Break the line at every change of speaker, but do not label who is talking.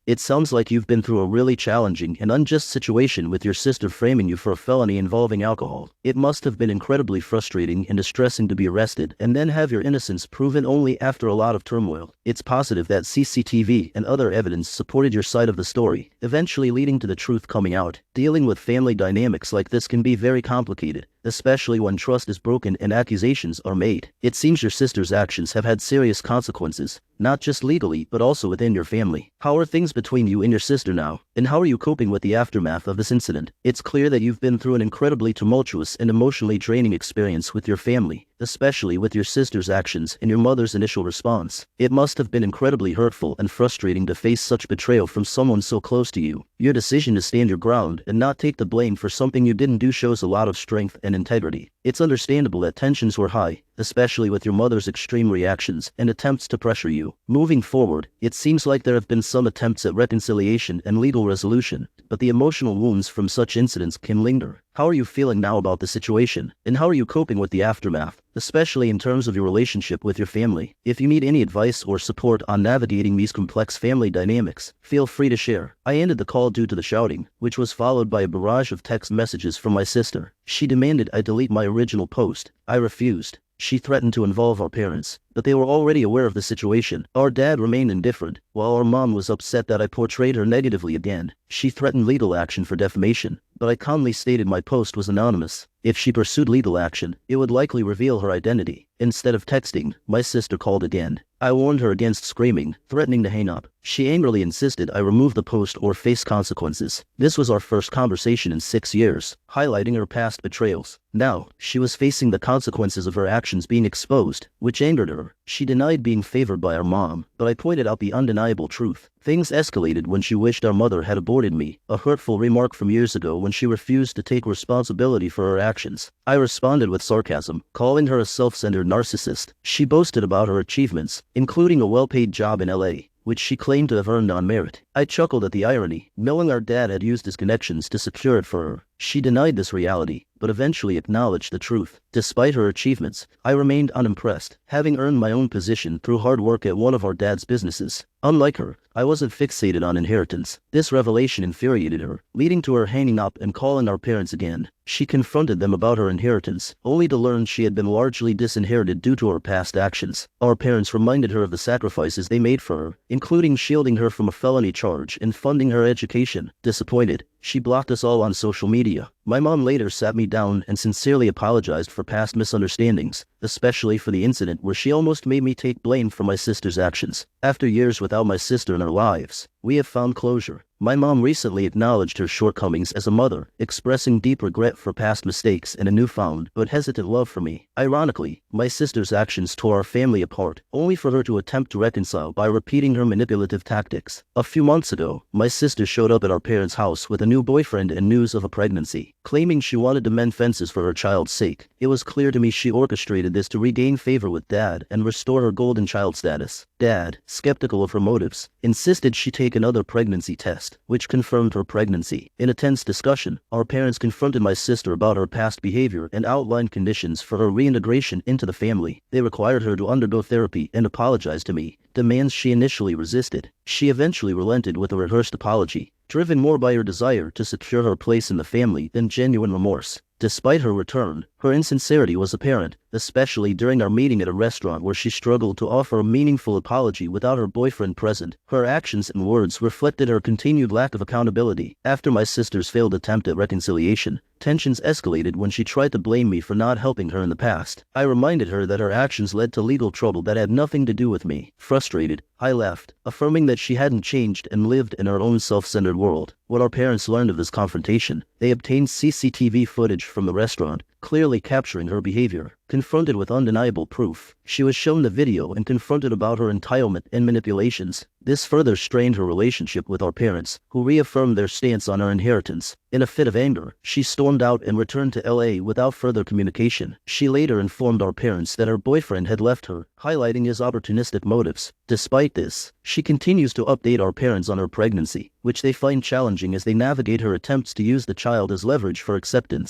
It sounds like you've been through a really challenging and unjust situation with your sister framing you for a felony involving alcohol. It must have been incredibly frustrating and distressing to be arrested and then have your innocence proven only after a lot of turmoil. It's positive that CCTV and other evidence supported your side of the story, eventually leading to the truth coming out. Dealing with family dynamics like this can be very complicated, especially when trust is broken and accusations are made. It seems your sister's actions have had serious consequences, not just legally but also within your family. How are things between you and your sister now, and how are you coping with the aftermath of this incident? It's clear that you've been through an incredibly tumultuous and emotionally draining experience with your family, especially with your sister's actions and your mother's initial response. It must have been incredibly hurtful and frustrating to face such betrayal from someone so close to you. Your decision to stand your ground and not take the blame for something you didn't do shows a lot of strength and integrity. It's understandable that tensions were high, especially with your mother's extreme reactions and attempts to pressure you. Moving forward, it seems like there have been some attempts at reconciliation and legal resolution, but the emotional wounds from such incidents can linger. How are you feeling now about the situation, and how are you coping with the aftermath, especially in terms of your relationship with your family? If you need any advice or support on navigating these complex family dynamics, feel free to share. I ended the call due to the shouting, which was followed by a barrage of text messages from my sister. She demanded I delete my original post. I refused. She threatened to involve our parents, but they were already aware of the situation. Our dad remained indifferent, while our mom was upset that I portrayed her negatively again. She threatened legal action for defamation, but I calmly stated my post was anonymous. If she pursued legal action, it would likely reveal her identity. Instead of texting, my sister called again. I warned her against screaming, threatening to hang up. She angrily insisted I remove the post or face consequences. This was our first conversation in 6 years, highlighting her past betrayals. Now, she was facing the consequences of her actions being exposed, which angered her. She denied being favored by our mom, but I pointed out the undeniable truth. Things escalated when she wished our mother had aborted me, a hurtful remark from years ago when she refused to take responsibility for her actions. I responded with sarcasm, calling her a self-centered narcissist. She boasted about her achievements, including a well-paid job in LA, which she claimed to have earned on merit. I chuckled at the irony, knowing our dad had used his connections to secure it for her. She denied this reality, but eventually acknowledged the truth. Despite her achievements, I remained unimpressed, having earned my own position through hard work at one of our dad's businesses. Unlike her, I wasn't fixated on inheritance. This revelation infuriated her, leading to her hanging up and calling our parents again. She confronted them about her inheritance, only to learn she had been largely disinherited due to her past actions. Our parents reminded her of the sacrifices they made for her, including shielding her from a felony charge and funding her education. Disappointed, she blocked us all on social media. My mom later sat me down and sincerely apologized for past misunderstandings, especially for the incident where she almost made me take blame for my sister's actions. After years without my sister in our lives, we have found closure. My mom recently acknowledged her shortcomings as a mother, expressing deep regret for past mistakes and a newfound but hesitant love for me. Ironically, my sister's actions tore our family apart, only for her to attempt to reconcile by repeating her manipulative tactics. A few months ago, my sister showed up at our parents' house with a new boyfriend and news of a pregnancy, claiming she wanted to mend fences for her child's sake. It was clear to me she orchestrated this to regain favor with Dad and restore her golden child status. Dad, skeptical of her motives, insisted she take another pregnancy test, which confirmed her pregnancy. In a tense discussion, our parents confronted my sister about her past behavior and outlined conditions for her reintegration into the family. They required her to undergo therapy and apologize to me, demands she initially resisted. She eventually relented with a rehearsed apology, driven more by her desire to secure her place in the family than genuine remorse. Despite her return, her insincerity was apparent, especially during our meeting at a restaurant where she struggled to offer a meaningful apology without her boyfriend present. Her actions and words reflected her continued lack of accountability. After my sister's failed attempt at reconciliation, tensions escalated when she tried to blame me for not helping her in the past. I reminded her that her actions led to legal trouble that had nothing to do with me. Frustrated, I left, affirming that she hadn't changed and lived in her own self-centered world. When our parents learned of this confrontation, they obtained CCTV footage from the restaurant, clearly capturing her behavior. Confronted with undeniable proof, she was shown the video and confronted about her entitlement and manipulations. This further strained her relationship with our parents, who reaffirmed their stance on her inheritance. In a fit of anger, she stormed out and returned to LA without further communication. She later informed our parents that her boyfriend had left her, highlighting his opportunistic motives. Despite this, she continues to update our parents on her pregnancy, which they find challenging as they navigate her attempts to use the child as leverage for acceptance.